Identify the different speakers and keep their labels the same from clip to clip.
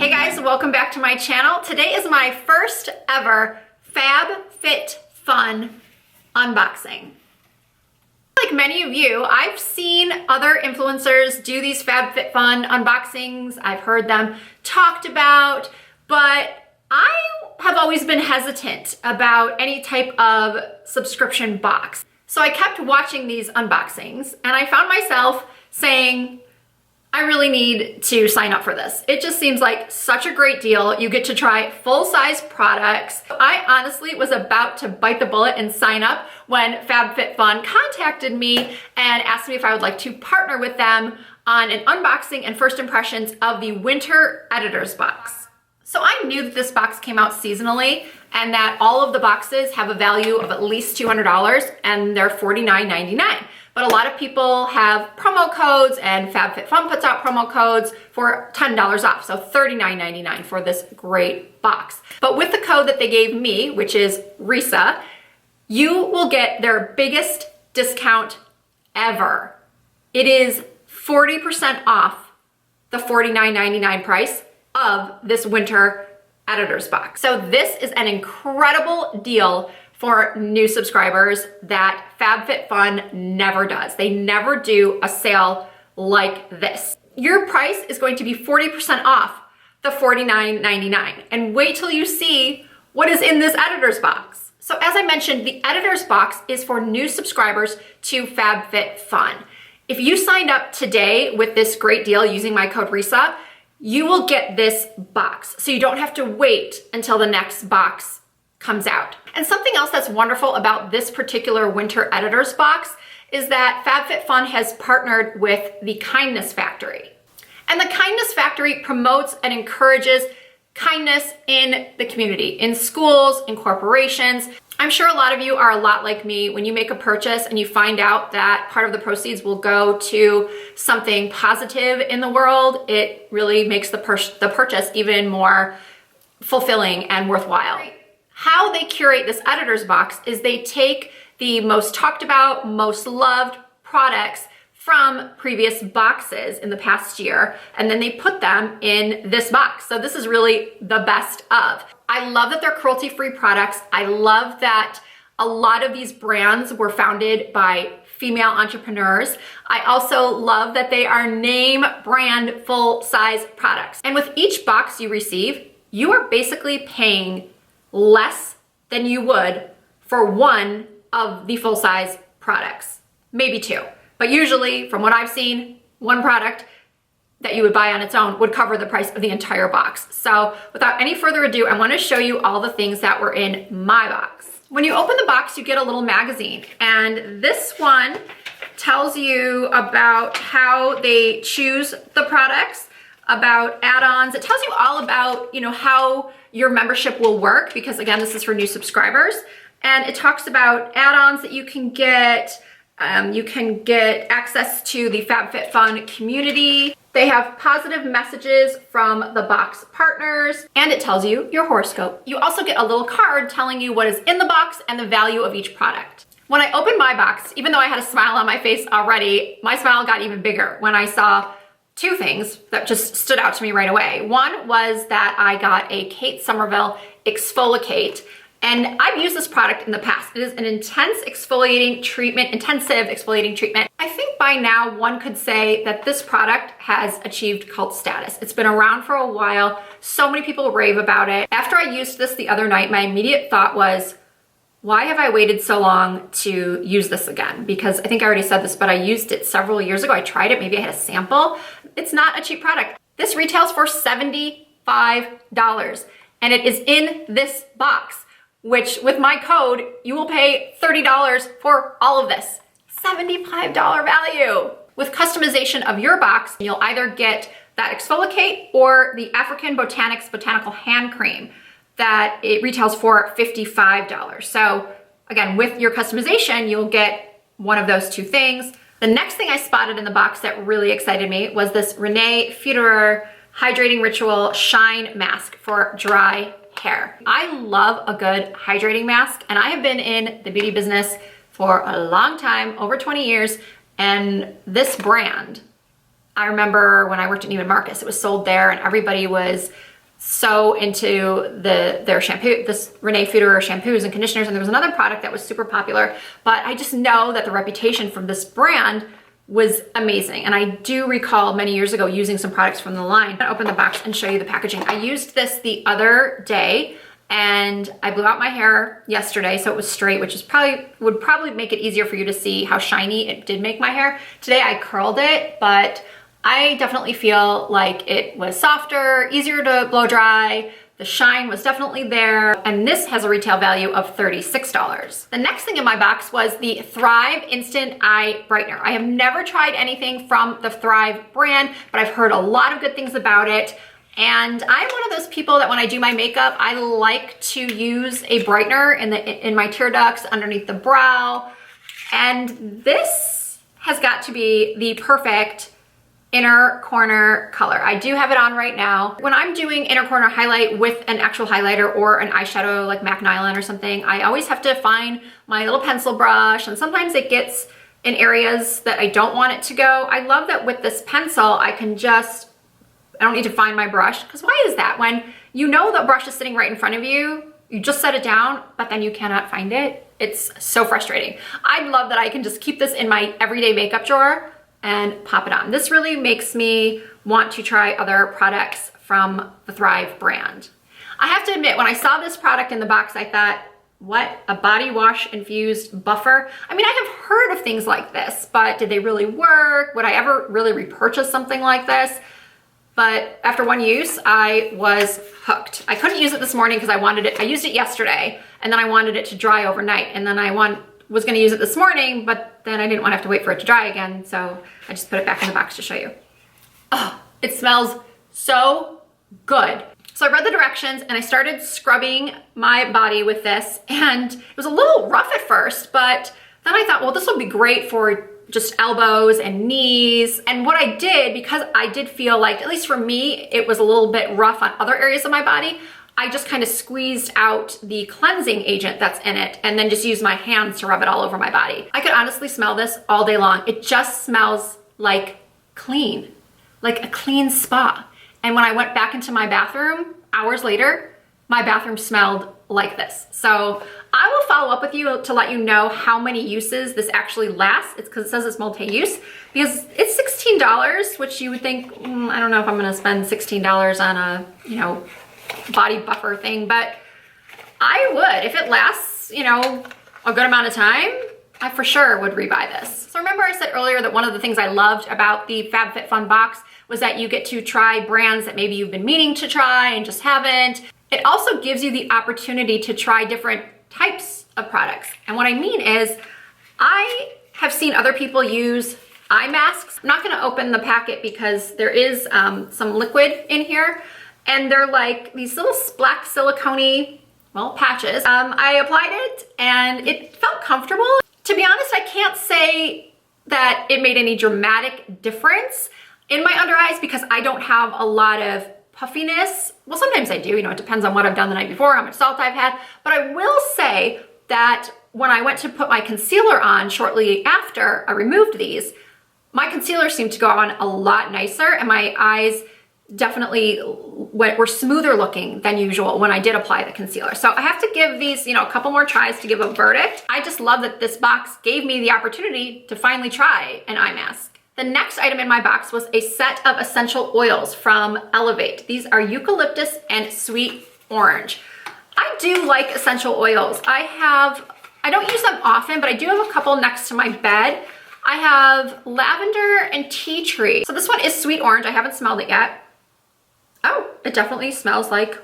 Speaker 1: Hey guys, welcome back to my channel. Today is my first ever Fabfitfun unboxing. Like many of you, I've seen other influencers do these Fabfitfun unboxings. I've heard them talked about, but I have always been hesitant about any type of subscription box. So I kept watching these unboxings and I found myself saying, I really need to sign up for this. It just seems like such a great deal. You get to try full-size products. I honestly was about to bite the bullet and sign up when Fabfitfun contacted me and asked me if I would like to partner with them on an unboxing and first impressions of the Winter Editor's Box. So I knew that this box came out seasonally and that all of the boxes have a value of at least $200 and they're $49.99. But a lot of people have promo codes and Fabfitfun puts out promo codes for $10 off, so $39.99 for this great box. But with the code that they gave me, which is Risa, you will get their biggest discount ever. It is 40% off the $49.99 price of this Winter Editor's Box. So this is an incredible deal for new subscribers that Fabfitfun never does. They never do a sale like this. Your price is going to be 40% off the $49.99. And wait till you see what is in this editor's box. So as I mentioned, the editor's box is for new subscribers to Fabfitfun. If you signed up today with this great deal using my code Risa, you will get this box. So you don't have to wait until the next box comes out. And something else that's wonderful about this particular Winter Editor's Box is that Fabfitfun has partnered with the Kindness Factory. And the Kindness Factory promotes and encourages kindness in the community, in schools, in corporations. I'm sure a lot of you are a lot like me when you make a purchase and you find out that part of the proceeds will go to something positive in the world. It really makes the purchase even more fulfilling and worthwhile. How they curate this editor's box is they take the most talked about, most loved products from previous boxes in the past year, and then they put them in this box. So this is really the best of. I love that they're cruelty-free products. I love that a lot of these brands were founded by female entrepreneurs. I also love that they are name brand full-size products. And with each box you receive, you are basically paying less than you would for one of the full-size products, maybe two. But usually, from what I've seen, one product that you would buy on its own would cover the price of the entire box. So without any further ado, I want to show you all the things that were in my box. When you open the box, you get a little magazine, and this one tells you about how they choose the products, about add-ons. It tells you all about, how your membership will work, because again, this is for new subscribers. And it talks about add-ons that you can get. You can get access to the Fabfitfun community. They have positive messages from the box partners, and it tells you your horoscope. You also get a little card telling you what is in the box and the value of each product. When I opened my box, even though I had a smile on my face already, my smile got even bigger when I saw two things that just stood out to me right away. One was that I got a Kate Somerville ExfoliKate, and I've used this product in the past. It is an intensive exfoliating treatment. I think by now one could say that this product has achieved cult status. It's been around for a while. So many people rave about it. After I used this the other night, my immediate thought was, why have I waited so long to use this again? Because I think I already said this, but I used it several years ago. I tried it, maybe I had a sample. It's not a cheap product. This retails for $75, and it is in this box, which with my code, you will pay $30 for all of this. $75 value. With customization of your box, you'll either get that ExfoliKate or the African Botanics Botanical Hand Cream that it retails for $55. So again, with your customization, you'll get one of those two things. The next thing I spotted in the box that really excited me was this Rene Futerer Hydrating Ritual Shine Mask for dry hair. I love a good hydrating mask, and I have been in the beauty business for a long time, over 20 years, and this brand, I remember when I worked at Neiman Marcus, it was sold there and everybody was so into their shampoo, this Rene Futerer shampoos and conditioners, and there was another product that was super popular, but I just know that the reputation from this brand was amazing. And I do recall many years ago using some products from the line. I'm gonna open the box and show you the packaging. I used this the other day and I blew out my hair yesterday, so it was straight, which is would probably make it easier for you to see how shiny it did make my hair. Today I curled it, but I definitely feel like it was softer, easier to blow dry. The shine was definitely there, and this has a retail value of $36. The next thing in my box was the Thrive Instant Eye Brightener. I have never tried anything from the Thrive brand, but I've heard a lot of good things about it. And I'm one of those people that when I do my makeup, I like to use a brightener in my tear ducts underneath the brow. And this has got to be the perfect inner corner color. I do have it on right now. When I'm doing inner corner highlight with an actual highlighter or an eyeshadow like MAC Nylon or something, I always have to find my little pencil brush, and sometimes it gets in areas that I don't want it to go. I love that with this pencil, I don't need to find my brush, because why is that? When you know the brush is sitting right in front of you, you just set it down, but then you cannot find it. It's so frustrating. I love that I can just keep this in my everyday makeup drawer and pop it on. This really makes me want to try other products from the Thrive brand. I have to admit, when I saw this product in the box, I thought, what, a body wash infused buffer? I mean, I have heard of things like this, but did they really work? Would I ever really repurchase something like this? But after one use, I was hooked. I couldn't use it this morning because I used it yesterday, and then I wanted it to dry overnight, and then I was gonna use it this morning, but then I didn't want to have to wait for it to dry again, so I just put it back in the box to show you. Oh, it smells so good. So I read the directions and I started scrubbing my body with this, and it was a little rough at first, but then I thought, well, this will be great for just elbows and knees. And what I did, because I did feel like, at least for me, it was a little bit rough on other areas of my body, I just kind of squeezed out the cleansing agent that's in it and then just used my hands to rub it all over my body. I could honestly smell this all day long. It just smells like clean, like a clean spa. And when I went back into my bathroom hours later, my bathroom smelled like this. So I will follow up with you to let you know how many uses this actually lasts. It's because it says it's multi-use, because it's $16, which you would think, I don't know if I'm gonna spend $16 on a, body buffer thing, but I would. If it lasts, a good amount of time, I for sure would rebuy this. So remember I said earlier that one of the things I loved about the Fabfitfun box was that you get to try brands that maybe you've been meaning to try and just haven't. It also gives you the opportunity to try different types of products. And what I mean is, I have seen other people use eye masks. I'm not gonna open the packet because there is some liquid in here, and they're like these little black silicone, patches. I applied it and it felt comfortable. To be honest, I can't say that it made any dramatic difference in my under eyes because I don't have a lot of puffiness. Well, sometimes I do, it depends on what I've done the night before, how much salt I've had. But I will say that when I went to put my concealer on shortly after I removed these, my concealer seemed to go on a lot nicer, and my eyes definitely were smoother looking than usual when I did apply the concealer. So I have to give these, a couple more tries to give a verdict. I just love that this box gave me the opportunity to finally try an eye mask. The next item in my box was a set of essential oils from Elevate. These are eucalyptus and sweet orange. I do like essential oils. I don't use them often, but I do have a couple next to my bed. I have lavender and tea tree. So this one is sweet orange. I haven't smelled it yet. Oh, it definitely smells like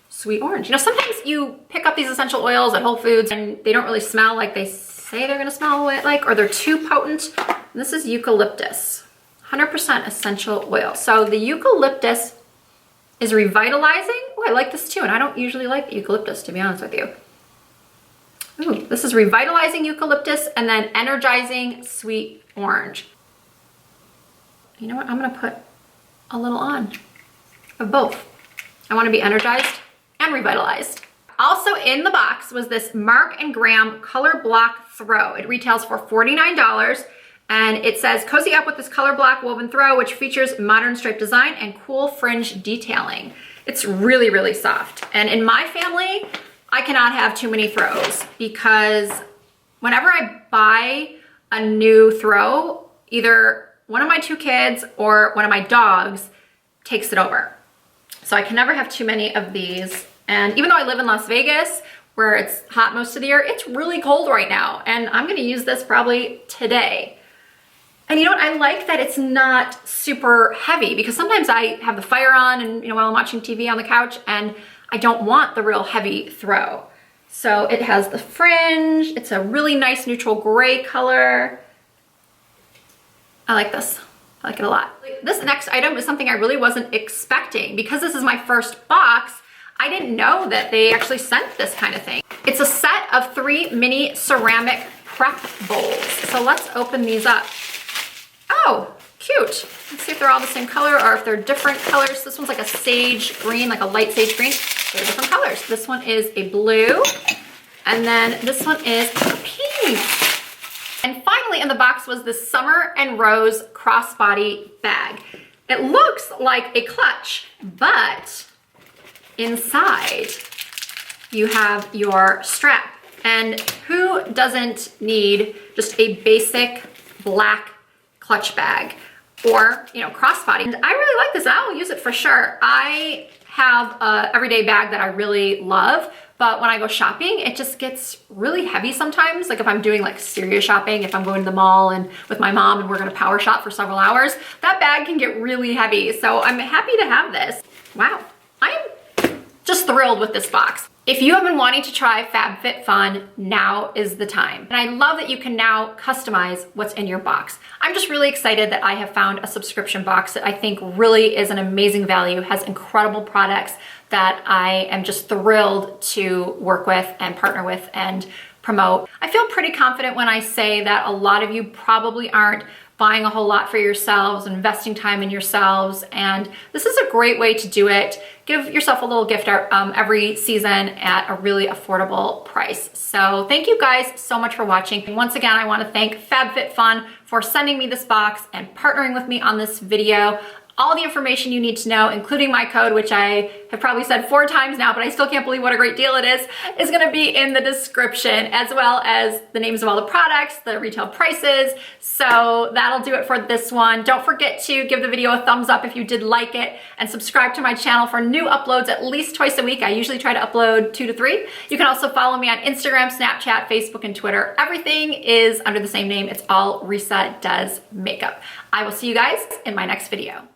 Speaker 1: sweet orange. Sometimes you pick up these essential oils at Whole Foods and they don't really smell like they say they're gonna smell like, or they're too potent. And this is eucalyptus, 100% essential oil. So the eucalyptus is revitalizing. Oh, I like this too, and I don't usually like the eucalyptus, to be honest with you. Ooh, this is revitalizing eucalyptus and then energizing sweet orange. You know what, I'm gonna put a little on of both. I wanna be energized and revitalized. Also in the box was this Mark & Graham Colorblock Throw. It retails for $49, And it says, cozy up with this Colorblock woven throw, which features modern stripe design and cool fringe detailing. It's really, really soft. And in my family, I cannot have too many throws because whenever I buy a new throw, either one of my 2 kids or one of my dogs takes it over. So I can never have too many of these. And even though I live in Las Vegas, where it's hot most of the year, it's really cold right now. And I'm gonna use this probably today. And you know what, I like that it's not super heavy because sometimes I have the fire on and while I'm watching TV on the couch and I don't want the real heavy throw. So it has the fringe, it's a really nice neutral gray color. I like this, I like it a lot. This next item is something I really wasn't expecting because this is my first box. I didn't know that they actually sent this kind of thing. It's a set of 3 mini ceramic prep bowls. So let's open these up. Oh, cute. Let's see if they're all the same color or if they're different colors. This one's like a sage green, like a light sage green. They're different colors. This one is a blue, and then this one is a pink. And finally in the box was this Summer and Rose crossbody bag. It looks like a clutch, but inside you have your strap. And who doesn't need just a basic black clutch bag or crossbody? And I really like this. I will use it for sure. I have a everyday bag that I really love, but when I go shopping, it just gets really heavy sometimes. Like if I'm doing like serious shopping, if I'm going to the mall and with my mom and we're gonna power shop for several hours, that bag can get really heavy. So I'm happy to have this. Wow, I'm just thrilled with this box. If you have been wanting to try Fabfitfun, now is the time. And I love that you can now customize what's in your box. I'm just really excited that I have found a subscription box that I think really is an amazing value, has incredible products that I am just thrilled to work with and partner with and promote. I feel pretty confident when I say that a lot of you probably aren't buying a whole lot for yourselves, investing time in yourselves, and this is a great way to do it. Give yourself a little gift every season at a really affordable price. So thank you guys so much for watching. And once again, I want to thank Fabfitfun for sending me this box and partnering with me on this video. All the information you need to know, including my code, which I have probably said 4 times now, but I still can't believe what a great deal it is gonna be in the description, as well as the names of all the products, the retail prices. So that'll do it for this one. Don't forget to give the video a thumbs up if you did like it, and subscribe to my channel for new uploads at least twice a week. I usually try to upload 2 to 3. You can also follow me on Instagram, Snapchat, Facebook, and Twitter. Everything is under the same name. It's all Risa Does Makeup. I will see you guys in my next video.